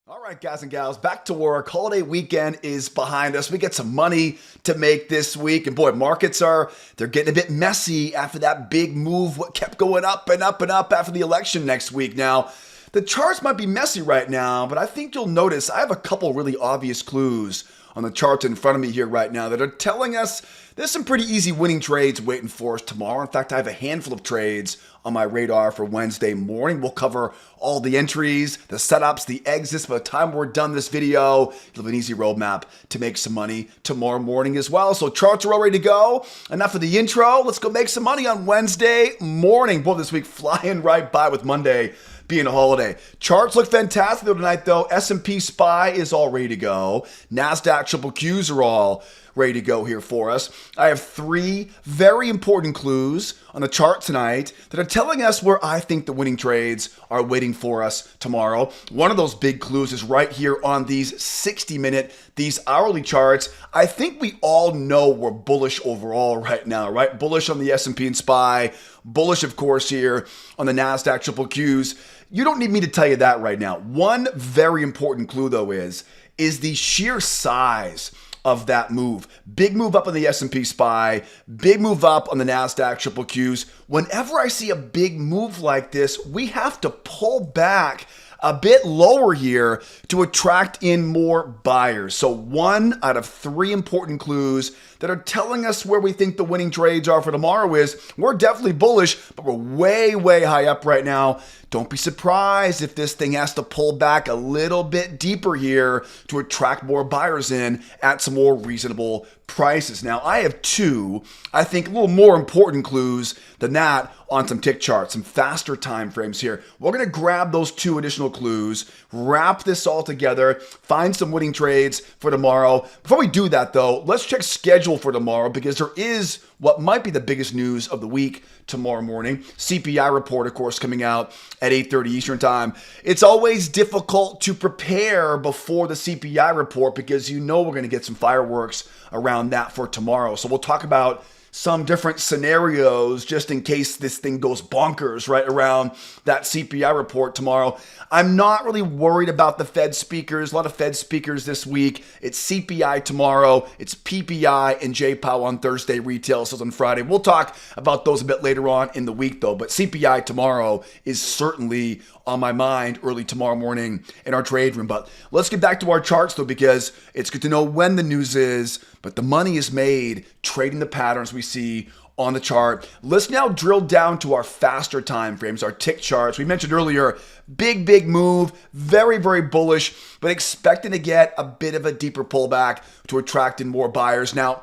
All right, guys and gals, back to work. Holiday weekend is behind us. We get some money to make this week. And boy, they're getting a bit messy after that big move. What kept going up and up and up after the election next week. Now, the charts might be messy right now, but I think you'll notice I have a couple really obvious clues on the charts in front of me here right now that are telling us there's some pretty easy winning trades waiting for us tomorrow. In fact, I have a handful of trades on my radar for Wednesday morning. We'll cover all the entries, the setups, the exits. By the time we're done this video, you'll have an easy roadmap to make some money tomorrow morning as well. So charts are all ready to go. Enough of the intro. Let's go make some money on Wednesday morning. Boy, this week flying right by with Monday being a holiday. Charts look fantastic tonight, though. S&P SPY is all ready to go. NASDAQ triple Qs are all ready to go here for us. I have three very important clues on the chart tonight that are telling us where I think the winning trades are waiting for us tomorrow. One of those big clues is right here on these 60-minute, these hourly charts. I think we all know we're bullish overall right now, right? Bullish on the S&P and SPY, bullish, of course, here on the NASDAQ triple Qs. You don't need me to tell you that right now. One very important clue, though, is the sheer size of that move. Big move up on the S&P SPY, big move up on the NASDAQ triple Qs. Whenever I see a big move like this, we have to pull back a bit lower here to attract in more buyers. So one out of three important clues that are telling us where we think the winning trades are for tomorrow is we're definitely bullish, but we're way, way high up right now. Don't be surprised if this thing has to pull back a little bit deeper here to attract more buyers in at some more reasonable prices. Now, I have two, I think, a little more important clues than that on some tick charts, some faster time frames here. We're going to grab those two additional clues, wrap this all together, find some winning trades for tomorrow. Before we do that, though, let's check schedule for tomorrow because there is what might be the biggest news of the week tomorrow morning. CPI report, of course, coming out at 8:30 Eastern time. It's always difficult to prepare before the CPI report because you know we're going to get some fireworks around that for tomorrow. So we'll talk about some different scenarios just in case this thing goes bonkers right around that CPI report tomorrow. I'm not really worried about the Fed speakers. A lot of Fed speakers this week. It's CPI tomorrow. It's PPI and J-Pow on Thursday, retail sales on Friday. We'll talk about those a bit later on in the week, though. But CPI tomorrow is certainly on my mind early tomorrow morning in our trade room. But let's get back to our charts, though, because it's good to know when the news is, but the money is made trading the patterns we see on the chart. Let's now drill down to our faster time frames, our tick charts. We mentioned earlier, big move, very, very bullish, but expecting to get a bit of a deeper pullback to attract in more buyers. Now,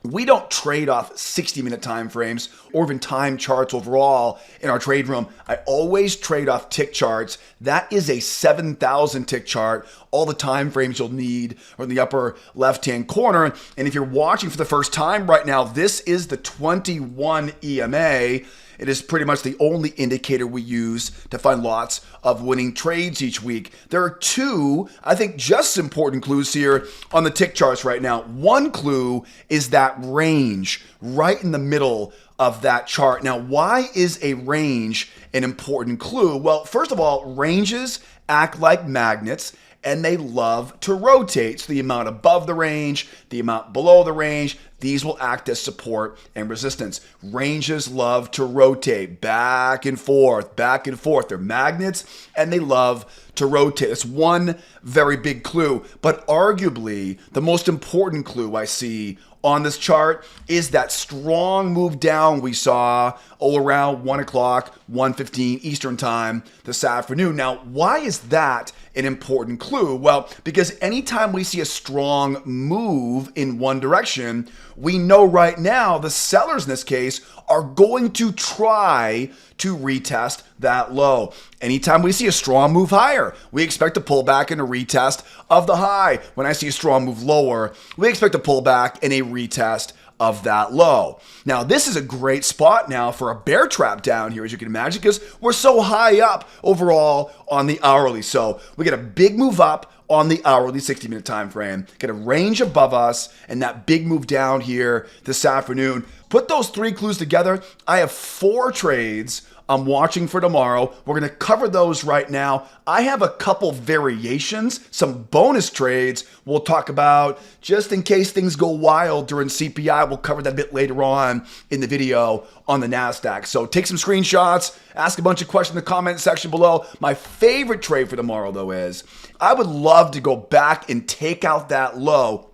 we don't trade off 60-minute time frames or even time charts overall in our trade room. I always trade off tick charts. That is a 7,000 tick chart. All the time frames you'll need are in the upper left-hand corner. And if you're watching for the first time right now, this is the 21 EMA. It is pretty much the only indicator we use to find lots of winning trades each week. There are two, I think, just as important clues here on the tick charts right now. One clue is that range right in the middle of that chart. Now, why is a range an important clue? Well, first of all, ranges act like magnets and they love to rotate. So the amount above the range, the amount below the range, these will act as support and resistance. Ranges love to rotate back and forth, back and forth. They're magnets and they love to rotate. It's one very big clue, but arguably the most important clue I see on this chart is that strong move down we saw all around 1 o'clock, 1:15 Eastern time this afternoon. Now, why is that an important clue? Well, because anytime we see a strong move in one direction, we know right now the sellers in this case are going to try to retest that low. Anytime we see a strong move higher, we expect to pull back in a retest of the high. When I see a strong move lower, we expect to pull back in a retest of that low. Now, this is a great spot now for a bear trap down here, as you can imagine, because we're so high up overall on the hourly. So we get a big move up on the hourly 60-minute time frame, get a range above us, and that big move down here this afternoon. Put those three clues together. I have 4 trades I'm watching for tomorrow. We're going to cover those right now. I have a couple variations, some bonus trades we'll talk about just in case things go wild during CPI. We'll cover that a bit later on in the video on the NASDAQ. So take some screenshots, ask a bunch of questions in the comment section below. My favorite trade for tomorrow, though, is I would love to go back and take out that low.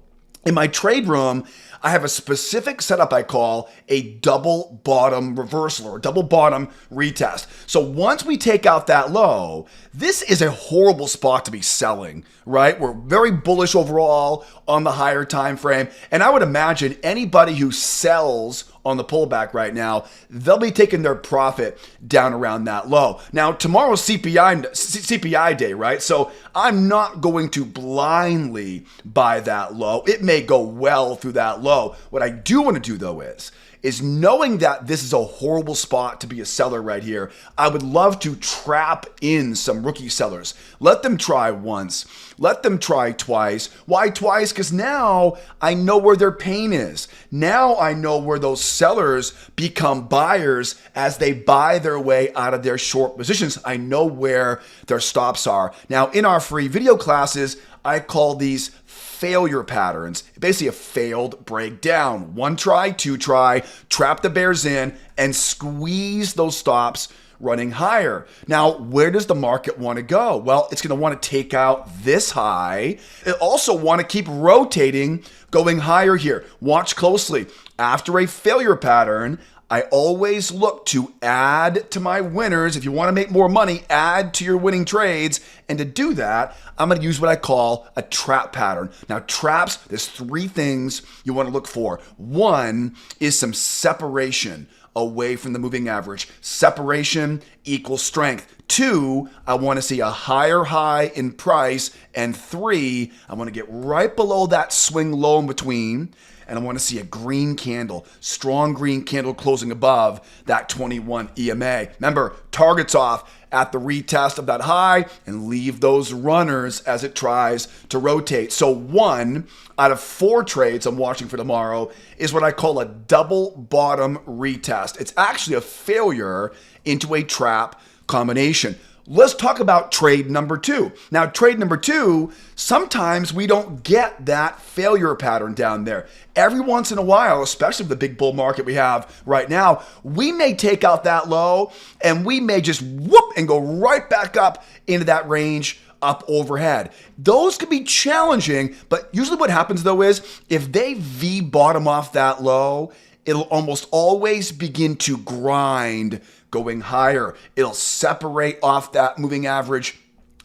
In my trade room, I have a specific setup I call a double bottom reversal or double bottom retest. So once we take out that low, this is a horrible spot to be selling, right? We're very bullish overall on the higher time frame. And I would imagine anybody who sells on the pullback right now, they'll be taking their profit down around that low. Now, tomorrow's CPI day, right? So I'm not going to blindly buy that low. It may go well through that low. What I do want to do, though, is knowing that this is a horrible spot to be a seller right here, I would love to trap in some rookie sellers. Let them try once. Let them try twice. Why twice? Because now I know where their pain is. Now I know where those sellers become buyers as they buy their way out of their short positions. I know where their stops are. Now, in our free video classes, I call these failure patterns. Basically a failed breakdown. One try, two try, trap the bears in and squeeze those stops running higher. Now, where does the market want to go? Well, it's going to want to take out this high. It also want to keep rotating, going higher here. Watch closely. After a failure pattern, I always look to add to my winners. If you want to make more money, add to your winning trades. And to do that, I'm going to use what I call a trap pattern. Now, traps, there's three things you want to look for. One is some separation away from the moving average. Separation equals strength. Two, I want to see a higher high in price. And three, I want to get right below that swing low in between. And I want to see a green candle, strong green candle closing above that 21 EMA. Remember, targets off at the retest of that high and leave those runners as it tries to rotate. So 1 out of 4 trades I'm watching for tomorrow is what I call a double bottom retest. It's actually a failure into a trap combination. Let's talk about trade number 2. Now, trade number 2, sometimes we don't get that failure pattern down there. Every once in a while, especially with the big bull market we have right now, we may take out that low and we may just whoop and go right back up into that range up overhead. Those could be challenging, but usually what happens though is if they V bottom off that low, it'll almost always begin to grind going higher. It'll separate off that moving average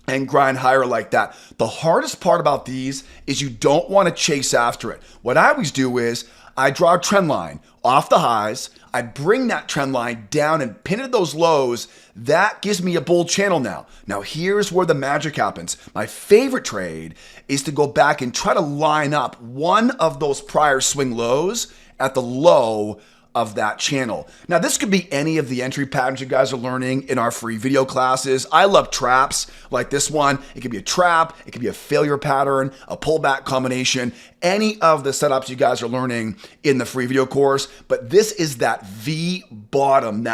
and grind higher like that. The hardest part about these is you don't want to chase after it. What I always do is I draw a trend line off the highs. I bring that trend line down and pin it at those lows. That gives me a bull channel now. Now here's where the magic happens. My favorite trade is to go back and try to line up one of those prior swing lows at the low of that channel. Now, this could be any of the entry patterns you guys are learning in our free video classes. I love traps like this one. It could be a trap, it could be a failure pattern, a pullback combination, any of the setups you guys are learning in the free video course. But this is that V bottom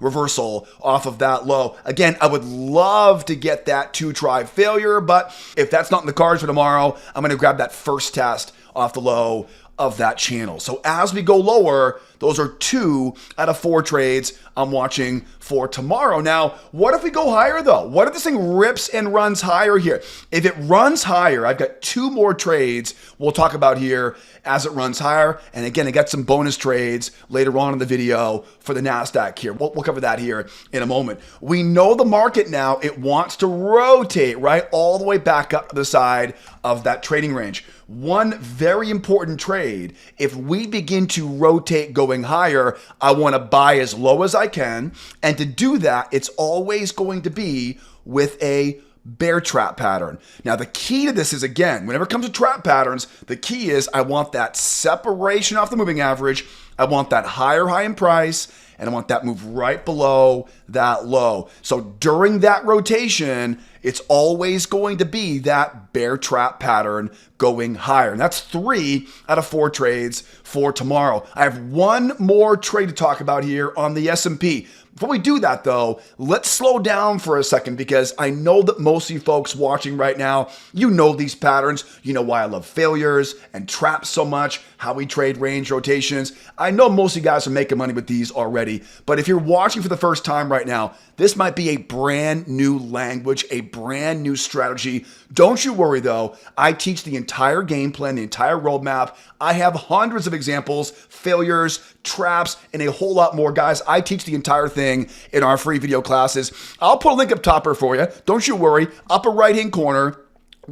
reversal off of that low. Again, I would love to get that 2-try failure, but if that's not in the cards for tomorrow, I'm going to grab that first test off the low of that channel. So as we go lower, those are 2 out of 4 trades I'm watching for tomorrow. Now, what if we go higher though? What if this thing rips and runs higher here? If it runs higher, I've got 2 more trades we'll talk about here as it runs higher. And again, I got some bonus trades later on in the video for the NASDAQ here. We'll cover that here in a moment. We know the market now, it wants to rotate, right? All the way back up to the side of that trading range. One very important trade, if we begin to rotate going higher, I want to buy as low as I can. And to do that, it's always going to be with a bear trap pattern. Now, the key to this is, again, whenever it comes to trap patterns, the key is I want that separation off the moving average. I want that higher high in price and I want that move right below that low. So during that rotation, it's always going to be that bear trap pattern going higher. And that's 3 out of 4 trades for tomorrow. I have one more trade to talk about here on the S&P. Before we do that though, let's slow down for a second because I know that most of you folks watching right now, you know these patterns. You know why I love failures and traps so much, how we trade range rotations. I know most of you guys are making money with these already, but if you're watching for the first time right now, this might be a brand new language, a brand new strategy. Don't you worry though, I teach the entire game plan, the entire roadmap. I have hundreds of examples, failures, traps, and a whole lot more. Guys, I teach the entire thing in our free video classes. I'll put a link up top here for you. Don't you worry. Upper right-hand corner,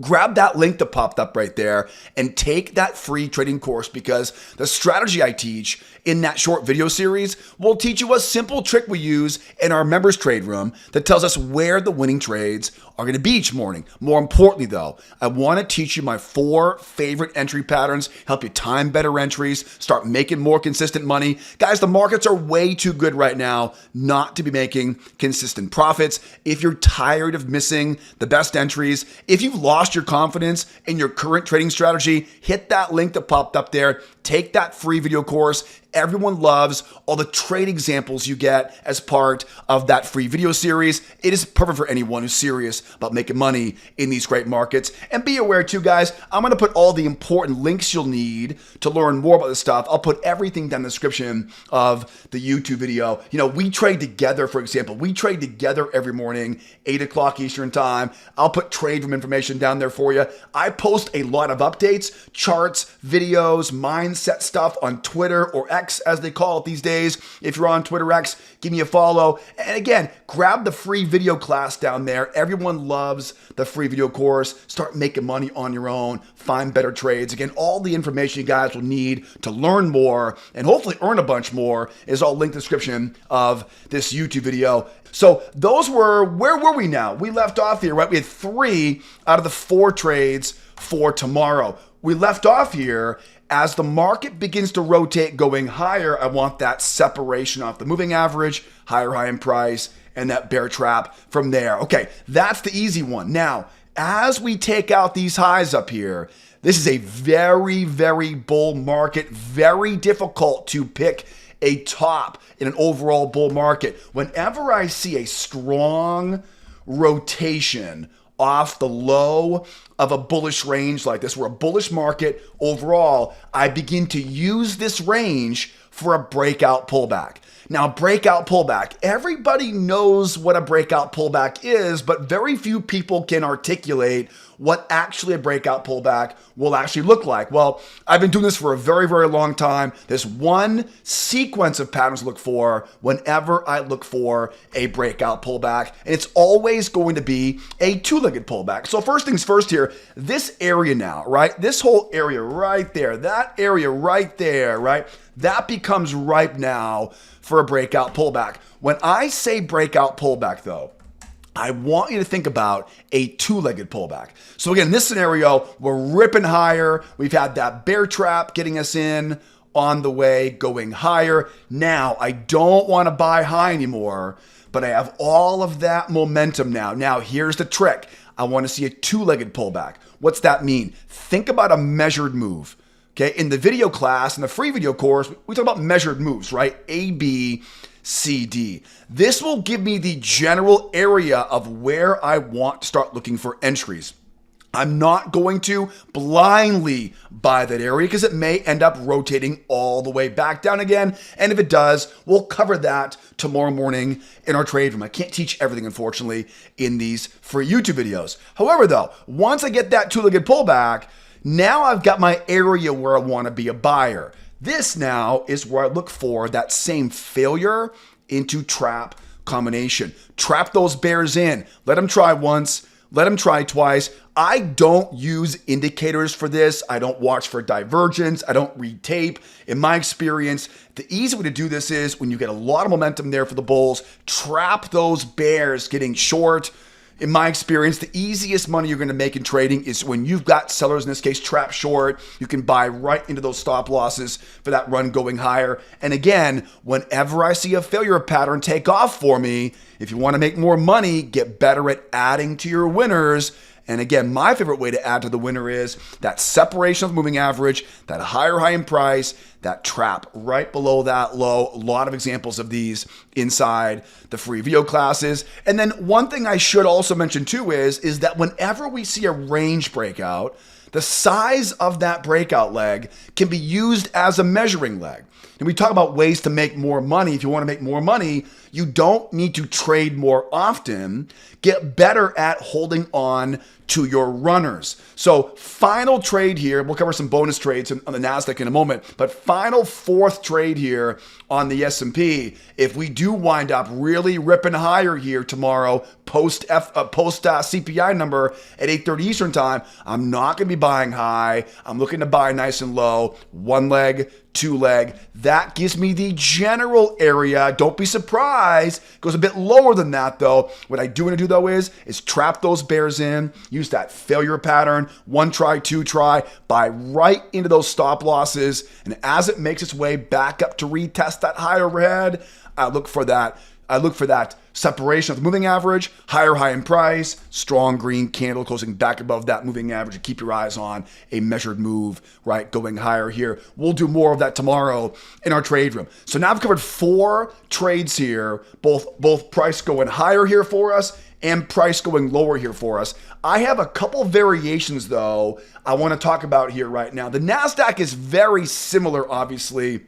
grab that link that popped up right there and take that free trading course because the strategy I teach in that short video series will teach you a simple trick we use in our members trade room that tells us where the winning trades are going to be each morning. More importantly though, I want to teach you my 4 favorite entry patterns, help you time better entries, start making more consistent money. Guys, the markets are way too good right now not to be making consistent profits. If you're tired of missing the best entries, if you've lost your confidence in your current trading strategy, hit that link that popped up there. Take that free video course. Everyone loves all the trade examples you get as part of that free video series. It is perfect for anyone who's serious about making money in these great markets. And be aware too, guys, I'm going to put all the important links you'll need to learn more about this stuff. I'll put everything down in the description of the YouTube video. You know, we trade together, for example. We trade together every morning, 8 o'clock Eastern time. I'll put trade room information down there for you. I post a lot of updates, charts, videos, mindset stuff on Twitter or X as they call it these days. If you're on Twitter X, give me a follow. And again, grab the free video class down there. Everyone loves the free video course. Start making money on your own. Find better trades. Again, all the information you guys will need to learn more and hopefully earn a bunch more is all linked in the description of this YouTube video. So those were, where were we now? We left off here, right? We had 3 out of the 4 trades for tomorrow. We left off here as the market begins to rotate going higher. I want that separation off the moving average, higher high in price, and that bear trap from there. Okay, that's the easy one. Now, as we take out these highs up here, this is a very, very bull market, very difficult to pick a top in an overall bull market. Whenever I see a strong rotation off the low of a bullish range like this, we're a bullish market overall, I begin to use this range for a breakout pullback. Now, breakout pullback, everybody knows what a breakout pullback is, but very few people can articulate what actually a breakout pullback will actually look like. Well, I've been doing this for a very, very long time. There's one sequence of patterns to look for whenever I look for a breakout pullback, and it's always going to be a 2-legged pullback. So first things first here, this area now, right? This whole area right there, that area right there, right? That becomes ripe now for a breakout pullback. When I say breakout pullback though, I want you to think about a 2-legged pullback. So again, in this scenario, we're ripping higher. We've had that bear trap getting us in on the way, going higher. Now, I don't want to buy high anymore, but I have all of that momentum now. Now, here's the trick. I want to see a 2-legged pullback. What's that mean? Think about a measured move. Okay, in the video class, in the free video course, we talk about measured moves, right? A, B, C, D. This will give me the general area of where I want to start looking for entries. I'm not going to blindly buy that area because it may end up rotating all the way back down again. And if it does, we'll cover that tomorrow morning in our trade room. I can't teach everything, unfortunately, in these free YouTube videos. However, though, once I get that 2-legged pullback, now I've got my area where I want to be a buyer. This now is where I look for that same failure into trap combination. Trap those bears in. Let them try once. Let them try twice. I don't use indicators for this. I don't watch for divergence. I don't read tape. In my experience, the easy way to do this is when you get a lot of momentum there for the bulls, trap those bears getting short, In my experience, the easiest money you're going to make in trading is when you've got sellers, in this case, trap short. You can buy right into those stop losses for that run going higher. And again, whenever I see a failure pattern take off for me, if you want to make more money, get better at adding to your winners. And again, my favorite way to add to the winner is that separation of the moving average, that higher high in price, that trap right below that low. A lot of examples of these inside the free video classes. And then one thing I should also mention too is that whenever we see a range breakout, the size of that breakout leg can be used as a measuring leg. And we talk about ways to make more money. If you want to make more money, you don't need to trade more often. Get better at holding on to your runners. So final trade here, we'll cover some bonus trades on the NASDAQ in a moment, but final fourth trade here on the S&P. If we do wind up really ripping higher here tomorrow, post CPI number at 8:30 Eastern time, I'm not going to be buying high. I'm looking to buy nice and low, one leg, two leg. That gives me the general area. Don't be surprised. It goes a bit lower than that though. What I do want to do though is trap those bears in, use that failure pattern, one try, two try, buy right into those stop losses. And as it makes its way back up to retest that higher overhead, I look for that separation of the moving average, higher high in price, strong green candle closing back above that moving average. Keep your eyes on a measured move, right, going higher here. We'll do more of that tomorrow in our trade room. So now I've covered 4 trades here, both price going higher here for us and price going lower here for us. I have a couple variations though I want to talk about here right now. The NASDAQ is very similar, obviously,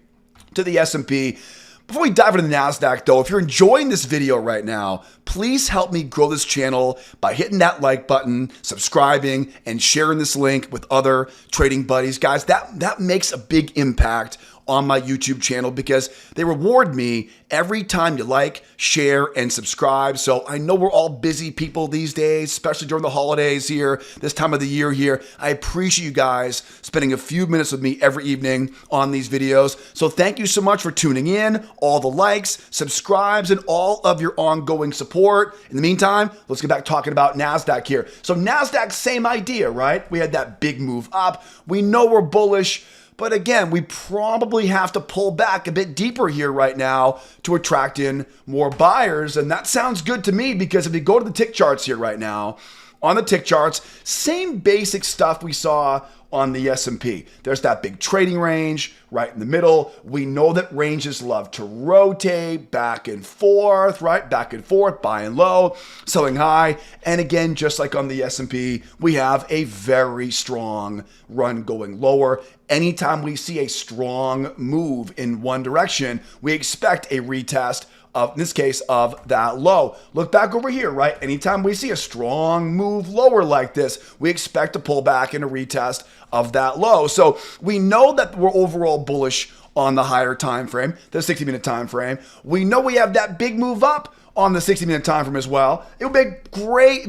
to the S&P. Before we dive into the NASDAQ though, if you're enjoying this video right now, please help me grow this channel by hitting that like button, subscribing, and sharing this link with other trading buddies. Guys, that makes a big impact on my YouTube channel because they reward me every time you like, share, and subscribe. So I know we're all busy people these days, especially during the holidays here, this time of the year here. I appreciate you guys spending a few minutes with me every evening on these videos. So thank you so much for tuning in, all the likes, subscribes, and all of your ongoing support. In the meantime, let's get back talking about NASDAQ here. So NASDAQ, same idea, right? We had that big move up. We know we're bullish. But again, we probably have to pull back a bit deeper here right now to attract in more buyers. And that sounds good to me because if you go to the tick charts here right now, on the tick charts, same basic stuff we saw on the S&P. There's that big trading range right in the middle. We know that ranges love to rotate back and forth, right? Back and forth, buying low, selling high. And again, just like on the S&P, we have a very strong run going lower. Anytime we see a strong move in one direction, we expect a retest of, in this case, of that low. Look back over here, right? Anytime we see a strong move lower like this, we expect to pull back in a retest of that low. So we know that we're overall bullish on the higher time frame, the 60-minute time frame. We know we have that big move up on the 60-minute time frame as well. It would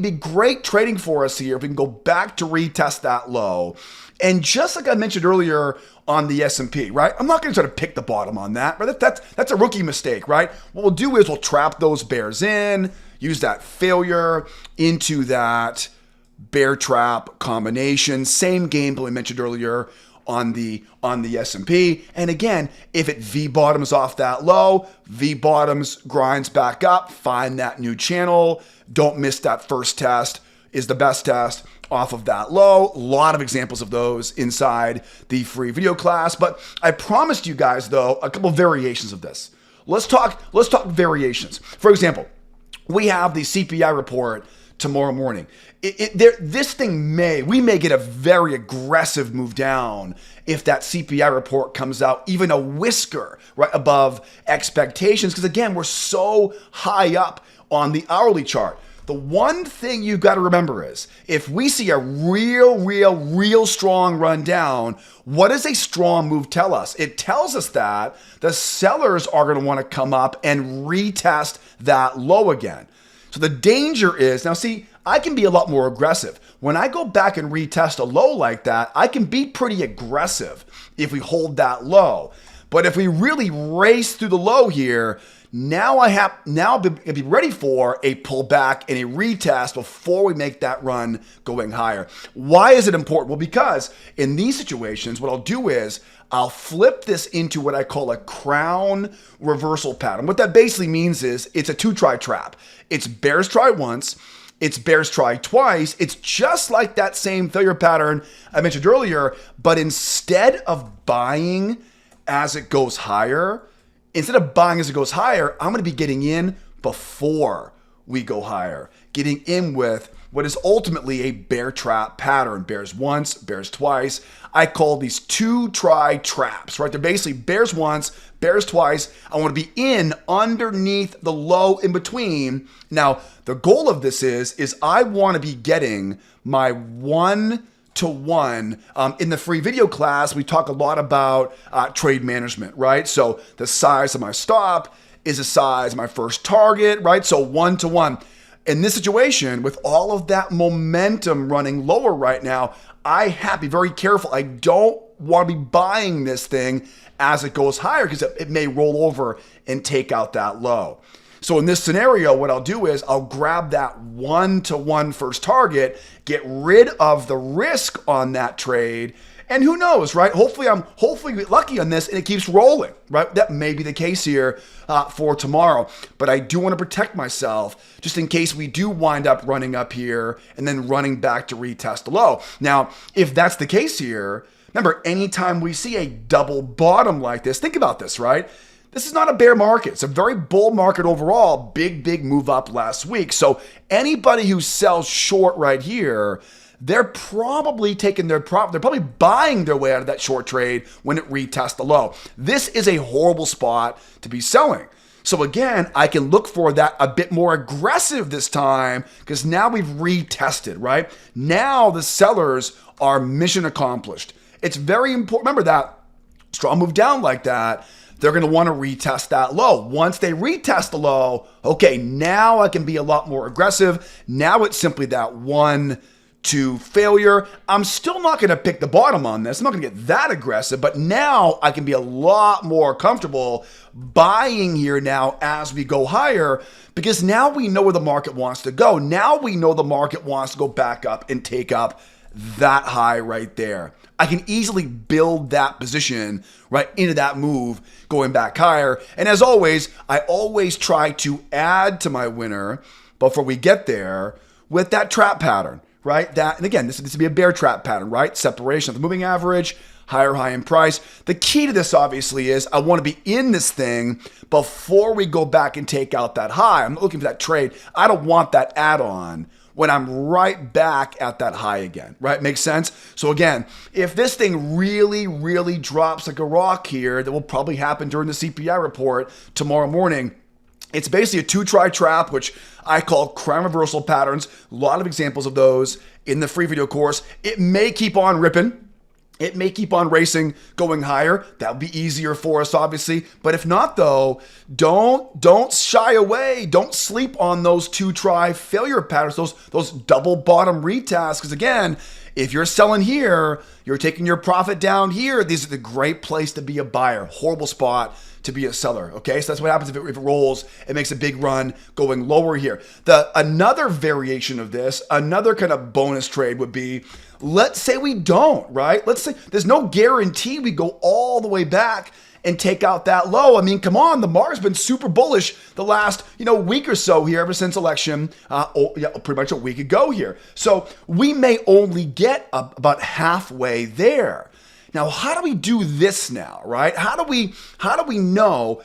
be great trading for us here if we can go back to retest that low. And just like I mentioned earlier on the S&P, right? I'm not going to try to pick the bottom on that, but that's a rookie mistake, right? What we'll do is we'll trap those bears in, use that failure into that bear trap combination. Same game that we mentioned earlier on the S&P. And again, if it V bottoms off that low, V bottoms grinds back up, find that new channel. Don't miss that first test is the best test off of that low. A lot of examples of those inside the free video class. But I promised you guys though, a couple variations of this. Let's talk variations. For example, we have the CPI report tomorrow morning. We may get a very aggressive move down if that CPI report comes out even a whisker right above expectations. Because again, we're so high up on the hourly chart. The one thing you've got to remember is if we see a real strong run down, what does a strong move tell us? It tells us that the sellers are going to want to come up and retest that low again. So the danger is, now see, I can be a lot more aggressive. When I go back and retest a low like that, I can be pretty aggressive if we hold that low. But if we really race through the low here, Now I'll be ready for a pullback and a retest before we make that run going higher. Why is it important? Well, because in these situations, what I'll do is I'll flip this into what I call a crown reversal pattern. What that basically means is it's a two-try trap. It's bears try once, it's bears try twice. It's just like that same failure pattern I mentioned earlier, but instead of buying as it goes higher, I'm going to be getting in before we go higher, getting in with what is ultimately a bear trap pattern. Bears once, bears twice. I call these two-try traps, right? They're basically bears once, bears twice. I want to be in underneath the low in between. Now, the goal of this is I want to be getting my 1-to-1. In the free video class, we talk a lot about trade management, right? So the size of my stop is the size of my first target, right? So 1-to-1. In this situation, with all of that momentum running lower right now, I have to be very careful. I don't want to be buying this thing as it goes higher because it may roll over and take out that low. So in this scenario, what I'll do is I'll grab that 1-to-1 first target, get rid of the risk on that trade, and who knows, right? Hopefully I'm lucky on this and it keeps rolling, right? That may be the case here for tomorrow, but I do want to protect myself just in case we do wind up running up here and then running back to retest the low. Now, if that's the case here, remember, anytime we see a double bottom like this, think about this, right? This is not a bear market. It's a very bull market overall. Big move up last week. So anybody who sells short right here, they're probably they're probably buying their way out of that short trade when it retests the low. This is a horrible spot to be selling. So again, I can look for that a bit more aggressive this time because now we've retested, right? Now the sellers are mission accomplished. It's very important. Remember that strong move down like that, they're going to want to retest that low. Once they retest the low, okay, now I can be a lot more aggressive. Now it's simply that 1-to failure. I'm still not going to pick the bottom on this. I'm not going to get that aggressive, but now I can be a lot more comfortable buying here now as we go higher because now we know where the market wants to go. Now we know the market wants to go back up and take up that high right there. I can easily build that position right into that move going back higher. And as always, I always try to add to my winner before we get there with that trap pattern, right? And again, this would be a bear trap pattern, right? Separation of the moving average, higher high in price. The key to this obviously is I want to be in this thing before we go back and take out that high. I'm not looking for that trade. I don't want that add-on when I'm right back at that high again, right? Makes sense? So again, if this thing really drops like a rock here, that will probably happen during the CPI report tomorrow morning. It's basically a two-try trap, which I call crown reversal patterns. A lot of examples of those in the free video course. It may keep on ripping. It may keep on racing, going higher. That would be easier for us, obviously. But if not, though, don't shy away. Don't sleep on those two-try failure patterns, those double bottom retests. Because again, if you're selling here, you're taking your profit down here. These are the great place to be a buyer. Horrible spot to be a seller. Okay, so that's what happens if it rolls. It makes a big run going lower here. Another variation of this, another kind of bonus trade would be, let's say we don't, right? Let's say there's no guarantee we go all the way back and take out that low. I mean, come on, the market's been super bullish the last, week or so here, ever since election, pretty much a week ago here. So we may only get about halfway there. Now, how do we do this now, right? How do we know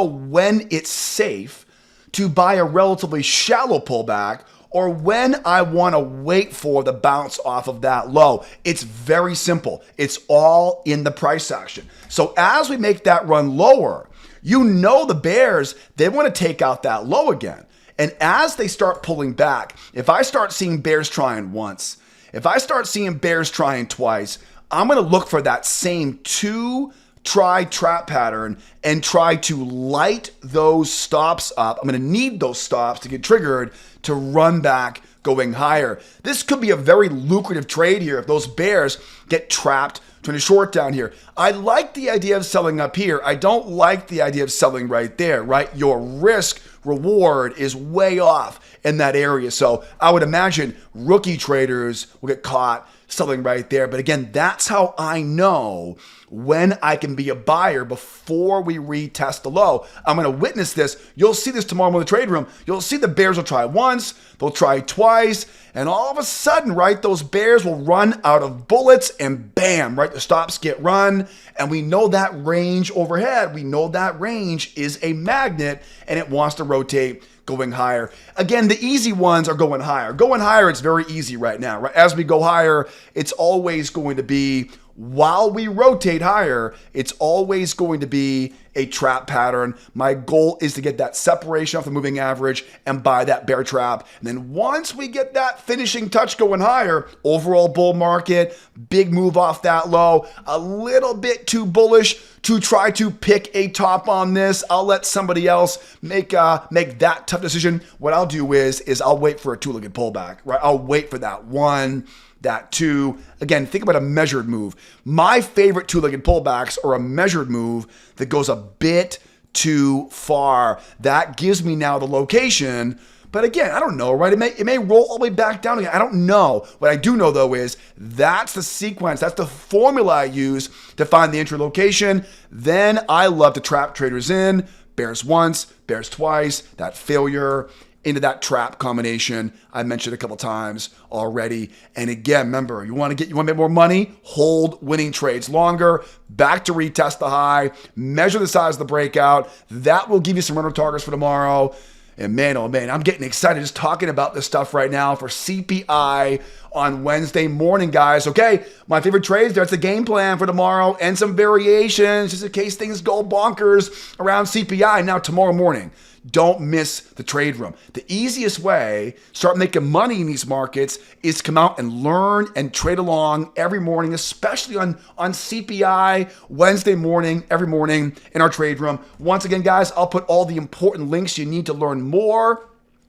when it's safe to buy a relatively shallow pullback or when I want to wait for the bounce off of that low? It's very simple. It's all in the price action. So as we make that run lower, the bears, they want to take out that low again. And as they start pulling back, if I start seeing bears trying once, if I start seeing bears trying twice, I'm going to look for that same 2 try trap pattern and try to light those stops up. I'm going to need those stops to get triggered to run back going higher. This could be a very lucrative trade here if those bears get trapped trying to short down here. I like the idea of selling up here. I don't like the idea of selling right there, right? Your risk reward is way off in that area. So I would imagine rookie traders will get caught selling right there. But again, that's how I know when I can be a buyer before we retest the low. I'm going to witness this. You'll see this tomorrow in the trade room. You'll see the bears will try once, they'll try twice, and all of a sudden, right, those bears will run out of bullets and bam, right, the stops get run. And we know that range overhead, we know that range is a magnet and it wants to rotate going higher. Again, the easy ones are going higher. Going higher, it's very easy right now, right? As we go higher, it's always going to be, while we rotate higher, it's always going to be a trap pattern. My goal is to get that separation off the moving average and buy that bear trap. And then once we get that finishing touch going higher, overall bull market, big move off that low, a little bit too bullish to try to pick a top on this. I'll let somebody else make that tough decision. What I'll do is I'll wait for a two-legged pullback, right? I'll wait for that one, that two. Again, think about a measured move. My favorite two-legged pullbacks are a measured move that goes a bit too far. That gives me now the location. But again, I don't know, right? It may roll all the way back down again. I don't know. What I do know, though, is that's the sequence. That's the formula I use to find the entry location. Then I love to trap traders in. Bears once, bears twice, that failure into that trap combination I mentioned a couple times already. And again, remember, you want to make more money, hold winning trades longer, back to retest the high, measure the size of the breakout. That will give you some runner targets for tomorrow. And man, oh man, I'm getting excited just talking about this stuff right now for CPI on Wednesday morning, guys. Okay, my favorite trades, that's the game plan for tomorrow and some variations just in case things go bonkers around CPI. Now, tomorrow morning, don't miss the trade room. The easiest way to start making money in these markets is to come out and learn and trade along every morning, especially on CPI Wednesday morning, every morning in our trade room. Once again, guys, I'll put all the important links you need to learn more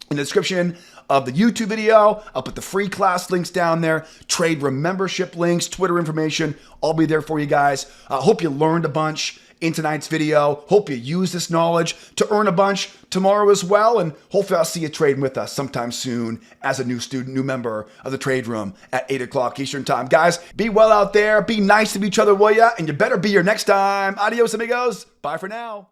in the description of the YouTube video. I'll put the free class links down there, trade room membership links, Twitter information. I'll be there for you guys. I hope you learned a bunch in tonight's video. Hope you use this knowledge to earn a bunch tomorrow as well. And hopefully I'll see you trading with us sometime soon as a new student, new member of the trade room at 8 o'clock Eastern time. Guys, be well out there. Be nice to each other, will ya? And you better be here next time. Adios, amigos. Bye for now.